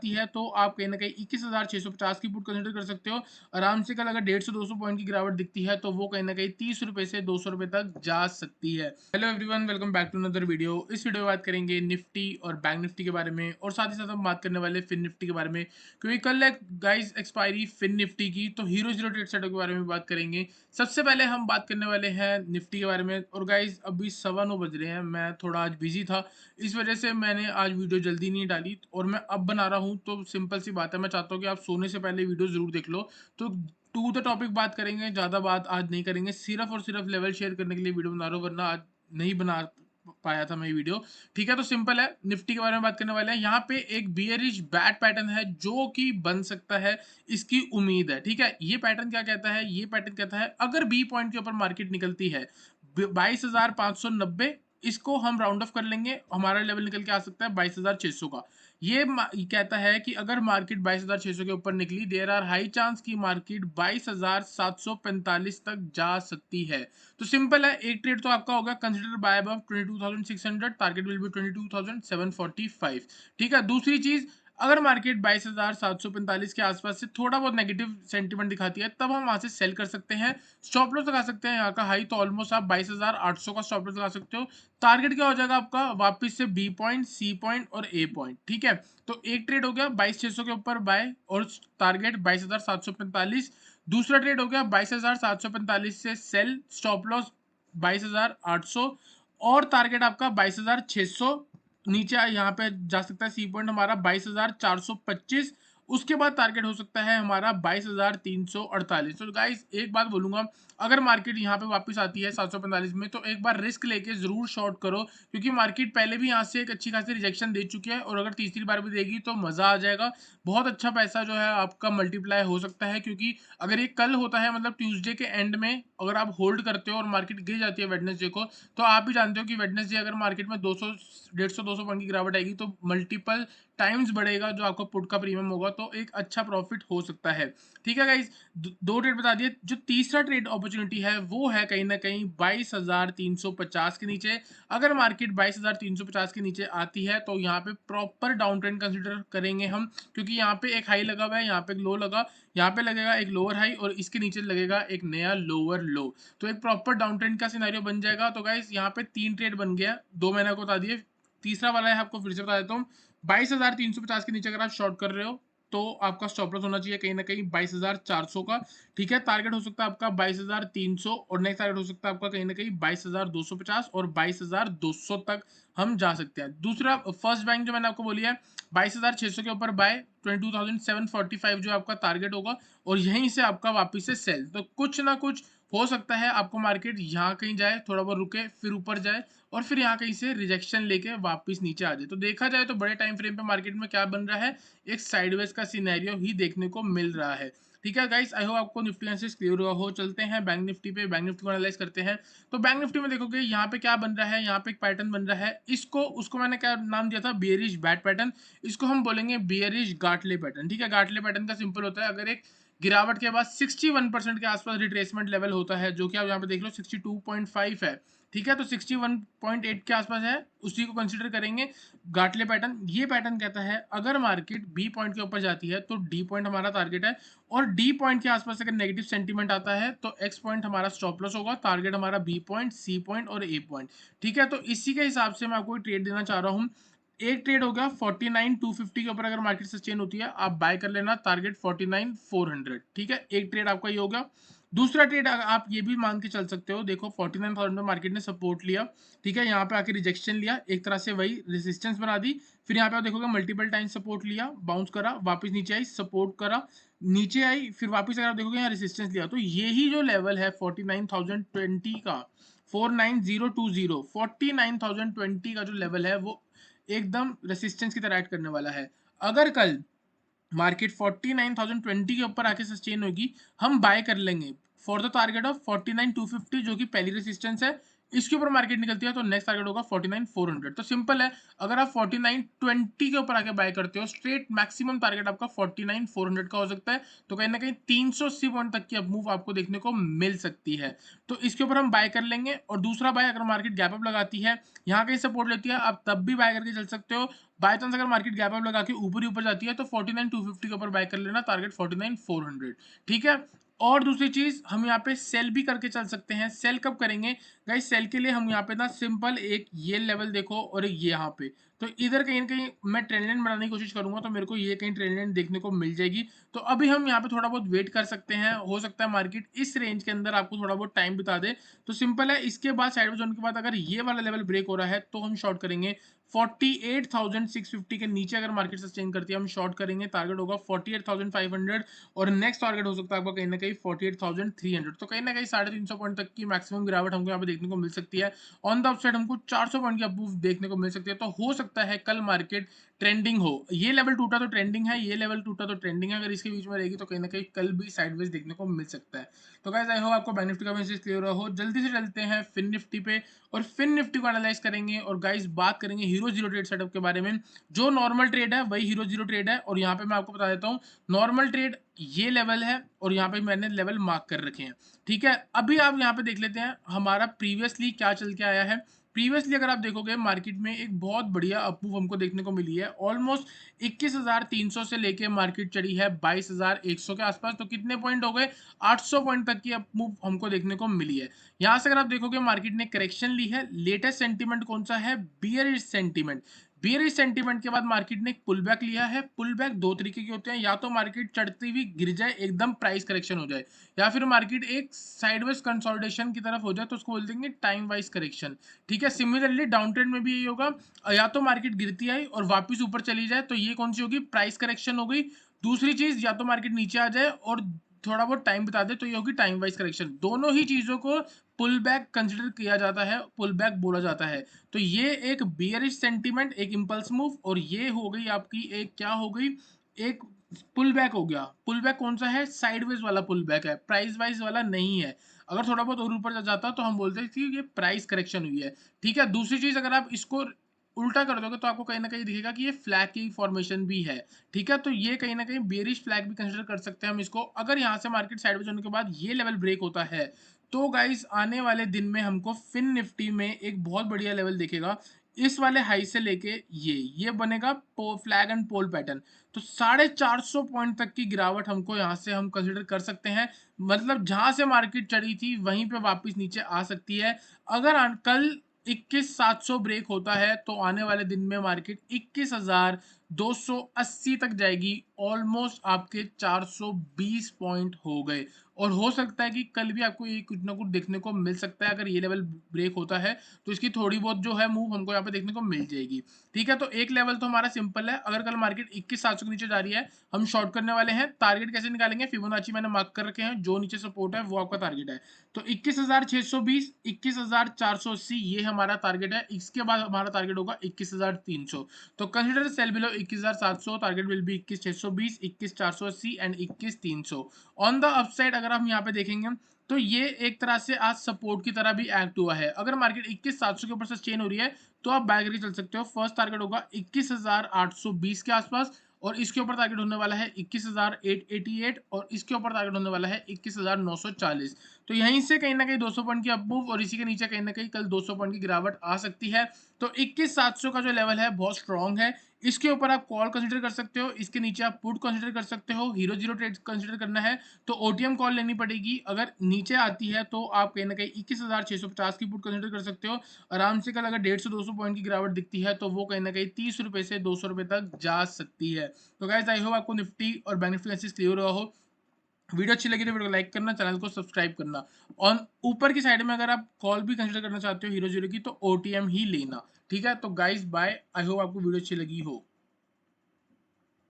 है तो आप कहीं ना कहीं 21,650 की पुट कंसिडर कर सकते हो आराम से। कल अगर 150-200 पॉइंट की गिरावट दिखती है तो वो कहीं ना कहीं 30 रुपए से 200 रुपए तक जा सकती है। Hello everyone, welcome back to another video. इस वीडियो में बात करेंगे निफ्टी और बैंक निफ्टी के बारे में, और साथ ही साथ हम बात करने वाले फिन निफ्टी के बारे में, क्योंकि कल है गाइस एक्सपायरी फिन निफ्टी की। तो हीरो जीरो ट्रेड सेटअप के बारे में बात करेंगे। सबसे पहले हम बात करने वाले हैं निफ्टी के बारे में। और गाइस अभी 9:15 बज रहे हैं, मैं थोड़ा आज बिजी था, इस वजह से मैंने आज वीडियो जल्दी नहीं डाली और मैं अब बना रहा हूँ। तो सिंपल सी बात है, मैं चाहता हूँ कि आप सोने से पहले वीडियो जरूर देख लो। तो टू द टॉपिक बात करेंगे, ज़्यादा बात आज नहीं करेंगे, सिर्फ और सिर्फ लेवल शेयर करने के लिए वीडियो बना रहा हूँ, वरना आज नहीं बना पाया था मैं ये वीडियो। ठीक है, तो सिंपल है, निफ्टी के बारे में बात करने वाले हैं। यहाँ पे एक बियरिश बैट पैटर्न है जो कि बन सकता है, इसकी उम्मीद है। ठीक है, ये पैटर्न क्या कहता है? ये पैटर्न कहता है अगर बी पॉइंट के ऊपर मार्केट निकलती है 22,590, इसको हम राउंड ऑफ कर लेंगे, हमारा लेवल निकल के आ सकता है 22,600 का। ये कहता है कि अगर मार्केट 22,600 के ऊपर निकली, देयर आर हाई चांस की मार्केट 22,745 तक जा सकती है। तो सिंपल है, एक ट्रेड तो आपका होगा consider buy above 22,600, target will be 22,745। ठीक है, दूसरी चीज, अगर मार्केट 22,745 के आसपास से थोड़ा बहुत नेगेटिव सेंटीमेंट दिखाती है, तब हम वहां से सेल कर सकते हैं। स्टॉप लॉस लगा सकते हैं यहाँ का हाई, तो ऑलमोस्ट आप 22,800 का स्टॉप लॉस लगा सकते हो। टारगेट क्या हो जाएगा आपका? वापस से बी पॉइंट, सी पॉइंट और ए पॉइंट। ठीक है, तो एक ट्रेड हो गया 22,600 के ऊपर बाय और टारगेट 22,745। दूसरा ट्रेड हो गया 22,745 से सेल, स्टॉप लॉस 22,800 और टारगेट आपका 22,600। नीचे यहाँ पे जा सकता है सी पॉइंट हमारा 22,425। उसके बाद टारगेट हो सकता है हमारा 22,348। तो गाइस एक बात बोलूंगा, अगर मार्केट यहाँ पे वापस आती है 745 में, तो एक बार रिस्क लेके जरूर शॉर्ट करो, क्योंकि मार्केट पहले भी यहाँ से एक अच्छी खासी रिजेक्शन दे चुकी है, और अगर तीसरी बार भी देगी तो मजा आ जाएगा। बहुत अच्छा पैसा जो है आपका मल्टीप्लाई हो सकता है, क्योंकि अगर ये कल होता है, मतलब ट्यूसडे के एंड में अगर आप होल्ड करते हो और मार्केट गिर जाती है वेडनेसडे को, तो आप भी जानते हो कि वेडनेसडे अगर मार्केट में 200 150 200 पॉइंट की गिरावट आएगी तो मल्टीपल टाइम्स बढ़ेगा जो आपका पुट का प्रीमियम होगा, तो एक अच्छा प्रॉफिट हो सकता है। ठीक है गाइस, दो ट्रेड बता दिए। जो तीसरा ट्रेड अपॉर्चुनिटी है वो है कहीं ना कहीं 22,350 के नीचे। अगर मार्केट 22,350 के नीचे आती है तो यहाँ पे प्रॉपर डाउन ट्रेंड कंसिडर करेंगे हम, क्योंकि यहाँ पे एक हाई लगा हुआ है, यहाँ पे एक लो लगा, यहाँ पे लगेगा एक लोअर हाई और इसके नीचे लगेगा एक नया लोअर लो। तो एक प्रॉपर डाउन ट्रेंड का सिनेरियो बन जाएगा। तो गाइस यहाँ पे तीन ट्रेड बन गया, दो मैंने आपको बता दिए, तीसरा वाला है आपको फिर से बता देता हूँ। 22,350 के नीचे अगर आप शॉर्ट कर रहे हो तो आपका स्टॉप लॉस होना चाहिए कहीं ना कहीं 22,400 का। ठीक है, टारगेट हो सकता है आपका 22,300 और नेक्स्ट टारगेट हो सकता है आपका कहीं ना कहीं 22,250 और 22,200 तक हम जा सकते हैं। दूसरा फर्स्ट बैंक जो मैंने आपको बोली है 22,600 के ऊपर बाय 22,745 जो आपका टारगेट होगा, और यहीं से आपका वापिस से सेल। तो कुछ ना कुछ हो सकता है आपको मार्केट यहाँ कहीं जाए, थोड़ा बहुत रुके, फिर ऊपर जाए, और फिर यहाँ कहीं से रिजेक्शन लेके वापस नीचे आ जाए। तो देखा जाए तो बड़े टाइम फ्रेम पे मार्केट में क्या बन रहा है, एक साइडवेज का सिनेरियो ही देखने को मिल रहा है। ठीक है गाइस, आई होप आपको निफ्टी एनालिसिस क्लियर हुआ हो। चलते हैं बैंक निफ्टी पे, बैंक निफ्टी को एनालाइज करते हैं। तो बैंक निफ्टी में देखोगे यहाँ पे क्या बन रहा है, यहाँ पे एक पैटर्न बन रहा है, इसको उसको मैंने क्या नाम दिया था, बियरिश बैट पैटर्न। इसको हम बोलेंगे बियरिश गाटले पैटर्न। ठीक है, गाटले पैटर्न का सिंपल होता है, अगर एक गिरावट के बाद 61% के आसपास रिट्रेसमेंट लेवल होता है, जो कि आप यहाँ पे देख लो 62.5 है। ठीक है, तो 61.8 के आसपास है, उसी को कंसीडर करेंगे गाटले पैटर्न। ये पैटर्न कहता है अगर मार्केट बी पॉइंट के ऊपर जाती है तो डी पॉइंट हमारा टारगेट है, और डी पॉइंट के आसपास अगर नेगेटिव सेंटीमेंट आता है तो एक्स पॉइंट हमारा स्टॉप लॉस होगा, टारगेट हमारा बी पॉइंट, सी पॉइंट और ए पॉइंट। ठीक है, तो इसी के हिसाब से मैं आपको ट्रेड देना चाह रहा हूँ। एक ट्रेड हो गया 49,250 के ऊपर, अगर मार्केट सस्टेन होती है आप बाय कर लेना, टारगेट 49,400। ठीक है, एक ट्रेड आपका ये हो गया। दूसरा ट्रेड आप ये भी मान के चल सकते हो, देखो 49,000 में मार्केट ने सपोर्ट लिया। ठीक है, यहाँ पे आके रिजेक्शन लिया, एक तरह से वही रेजिस्टेंस बना दी। फिर यहाँ पे आप देखोगे मल्टीपल टाइम सपोर्ट लिया, बाउंस करा, वापस नीचे आई, सपोर्ट करा, नीचे आई, फिर वापस अगर आप देखोगे यहाँ रेजिस्टेंस लिया। तो यही जो लेवल है 49,020 का, 49020, 49,020 का जो लेवल है वो एकदम रेसिस्टेंस की तरह एक्ट करने वाला है। अगर कल मार्केट 49,020 के ऊपर आके सस्टेन होगी, हम बाय कर लेंगे फॉर द टारगेट ऑफ 49,250, जो कि पहली रेसिस्टेंस है। इसके ऊपर मार्केट निकलती है तो नेक्स्ट टारगेट होगा 49,400। तो सिंपल है, अगर आप 49,20 के ऊपर आके बाय करते हो, स्ट्रेट मैक्सिमम टारगेट आपका 49,400 का हो सकता है। तो कहीं ना कहीं 380 पॉइंट तक की अपमूव आपको देखने को मिल सकती है, तो इसके ऊपर हम बाय कर लेंगे। और दूसरा बाय, अगर मार्केट गैप अप लगाती है, यहाँ कहीं सपोर्ट लेती है, आप तब भी बाय करके चल सकते हो। बाय चांस अगर मार्केट गैप अप लगा के ऊपर ही ऊपर जाती है तो 49,250 के ऊपर बाय कर लेना, टारगेट 49,400। ठीक है। और दूसरी चीज हम यहाँ पे सेल भी करके चल सकते हैं। सेल कब करेंगे गाइस? सेल के लिए हम यहाँ पे ना सिंपल एक ये लेवल देखो और एक ये यहाँ पे, तो इधर कहीं ना कहीं मैं ट्रेंड लाइन बनाने की कोशिश करूंगा तो मेरे को ये कहीं ट्रेंड लाइन देखने को मिल जाएगी। तो अभी हम यहाँ पे थोड़ा बहुत वेट कर सकते हैं, हो सकता है मार्केट इस रेंज के अंदर आपको थोड़ा बहुत टाइम बिता दे। तो सिंपल है, इसके बाद साइडवेज जोन के बाद अगर ये वाला लेवल ब्रेक हो रहा है तो हम शॉर्ट करेंगे। 48,650 के नीचे अगर मार्केट सस्टेन करती है हम शॉर्ट करेंगे, टारगेट होगा 48,500 और नेक्स्ट टारगेट हो सकता है आपका कहीं ना कहीं 48,300। तो कहीं ना कहीं 350 पॉइंट तक की मैक्सिमम गिरावट हमको यहाँ पे देखने को मिल सकती है। ऑन द अपसाइड हमको 400 पॉइंट की अप देखने को मिल सकती है। तो हो सकता है कल मार्केट ट्रेंडिंग हो। ये लेवल टूटा तो ट्रेंडिंग है, ये लेवल टूटा तो ट्रेंडिंग है, अगर इसके बीच में रहेगी तो कहीं ना कहीं कल भी साइडवेज देखने को मिल सकता है। तो गाइस आई होप आपको बैंक निफ्टी का मैसेज क्लियर हो। जल्दी से चलते हैं फिन निफ्टी पे और फिन निफ्टी को एनालाइज करेंगे और गाइस बात करेंगे हीरो जीरो ट्रेड सेटअप के बारे में। जो नॉर्मल ट्रेड है वही हीरो जीरो ट्रेड है और यहाँ पे मैं आपको बता देता हूँ नॉर्मल ट्रेड ये लेवल है और यहाँ पे मैंने लेवल मार्क कर रखे हैं। ठीक है, अभी आप यहाँ पे देख लेते हैं हमारा प्रीवियसली क्या चल के आया है। प्रीवियसली अगर आप देखोगे मार्केट में एक बहुत बढ़िया अपमूव हमको देखने को मिली है। ऑलमोस्ट 21,300 से लेके मार्केट चढ़ी है 22,100 के आसपास। तो कितने पॉइंट हो गए? 800 पॉइंट तक की अपमूव हमको देखने को मिली है। यहां से अगर आप देखोगे मार्केट ने करेक्शन ली है। लेटेस्ट सेंटीमेंट कौन सा है? Bearish sentiment. बियरिश सेंटीमेंट के बाद मार्केट ने एक पुल बैक लिया है। पुल बैक दो तरीके के होते हैं, या तो मार्केट चढ़ती हुई गिर जाए, एकदम प्राइस करेक्शन हो जाए, या फिर मार्केट एक साइडवेज कंसोलिडेशन की तरफ हो जाए तो उसको बोल देंगे टाइम वाइज करेक्शन। ठीक है, सिमिलरली डाउन ट्रेंड में भी यही होगा, या तो मार्केट गिरती आई और वापस ऊपर चली जाए तो ये कौन सी होगी? प्राइस करेक्शन हो गई। दूसरी चीज, या तो मार्केट नीचे आ जाए और थोड़ा बहुत टाइम बिता दे तो ये होगी टाइम वाइज करेक्शन। दोनों ही चीजों को पुल बैक कंसिडर किया जाता है, पुल बैक बोला जाता है। तो ये एक बियरिश सेंटीमेंट, एक इंपल्स मूव, और ये हो गई आपकी एक क्या हो गई? एक पुल बैक हो गया। पुल बैक कौन सा है? साइडवेज वाला पुल बैक है, प्राइस वाइज वाला नहीं है। अगर थोड़ा बहुत और ऊपर जाता तो हम बोलते हैं कि ये प्राइस करेक्शन हुई है। ठीक है, दूसरी चीज अगर आप इसको उल्टा कर दोगे तो आपको कहीं ना कहीं दिखेगा कि ये फ्लैग की फॉर्मेशन भी है। ठीक है, तो ये कहीं ना कहीं बेरिश फ्लैग भी कंसिडर कर सकते हैं हम इसको। अगर यहाँ से मार्केट साइडवेज होने के बाद ये लेवल ब्रेक होता है तो गाइस आने वाले दिन में हमको फिन निफ्टी में एक बहुत बढ़िया लेवल दिखेगा। इस वाले हाई से लेके ये बनेगा फ्लैग एंड पोल पैटर्न। तो 450 पॉइंट तक की गिरावट हमको यहाँ से हम कंसिडर कर सकते हैं। मतलब जहां से मार्केट चढ़ी थी वहीं पे वापस नीचे आ सकती है। अगर कल 21,700 ब्रेक होता है तो आने वाले दिन में मार्केट 21,280 तक जाएगी। ऑलमोस्ट आपके 420 पॉइंट हो गए और हो सकता है कि कल भी आपको ये कुछ ना कुछ देखने को मिल सकता है। अगर ये लेवल ब्रेक होता है तो इसकी थोड़ी बहुत जो है मूव हमको यहाँ पे देखने को मिल जाएगी। ठीक है, तो एक लेवल तो हमारा सिंपल है। अगर कल मार्केट 21,700 के नीचे जा रही है हम शॉर्ट करने वाले हैं। टारगेट कैसे निकालेंगे? फिबोनाची मैंने मार्क कर रखे हैं, जो नीचे सपोर्ट है वो आपका टारगेट है। तो 21,620, 21,480 ये हमारा टारगेट है। इसके बाद हमारा टारगेट होगा 21,300। तो consider cell below 21,700, target will B 21,620, 21,480 and 21,300। On the upside अगर हम यहाँ पे देखेंगे तो ये एक तरह से आज सपोर्ट की तरह भी एक्ट हुआ है। अगर मार्केट 21,700 के ऊपर सस्टेन हो रही है तो आप बाय करके चल सकते हो। फर्स्ट टारगेट होगा 21,820 के आसपास और इसके ऊपर टारगेट होने वाला है 21,888 और इसके ऊपर टारगेट होने वाला है 21,940। तो यहीं से कहीं ना कहीं 200 पॉइंट की अपमूव और इसी के नीचे कहीं ना कहीं कल 200 पॉइंट की गिरावट आ सकती है। तो 21,700 का जो लेवल है बहुत स्ट्रॉन्ग है। इसके ऊपर आप कॉल कंसिडर कर सकते हो, इसके नीचे आप पुट कंसिडर कर सकते हो। हीरो जीरो ट्रेड कंसिडर करना है तो ओटीएम कॉल लेनी पड़ेगी। अगर नीचे आती है तो आप कहीं ना कहीं 21,650 की पुट कंसिडर कर सकते हो आराम से। कल अगर 150-200 पॉइंट की गिरावट दिखती है तो वो कहीं ना कहीं 30 रुपए से 200 रुपए तक जा सकती है। तो गाइस आई होप आपको निफ्टी और बैंक निफ्टी एनालिसिस क्लियर हुआ हो। वीडियो अच्छी लगी तो वीडियो को लाइक करना, चैनल को सब्सक्राइब करना। और ऊपर की साइड में अगर आप कॉल भी कंसिडर करना चाहते हो हीरो जीरो की तो ओटीएम ही लेना। ठीक है, तो गाइस बाय, आई होप आपको वीडियो अच्छी लगी हो।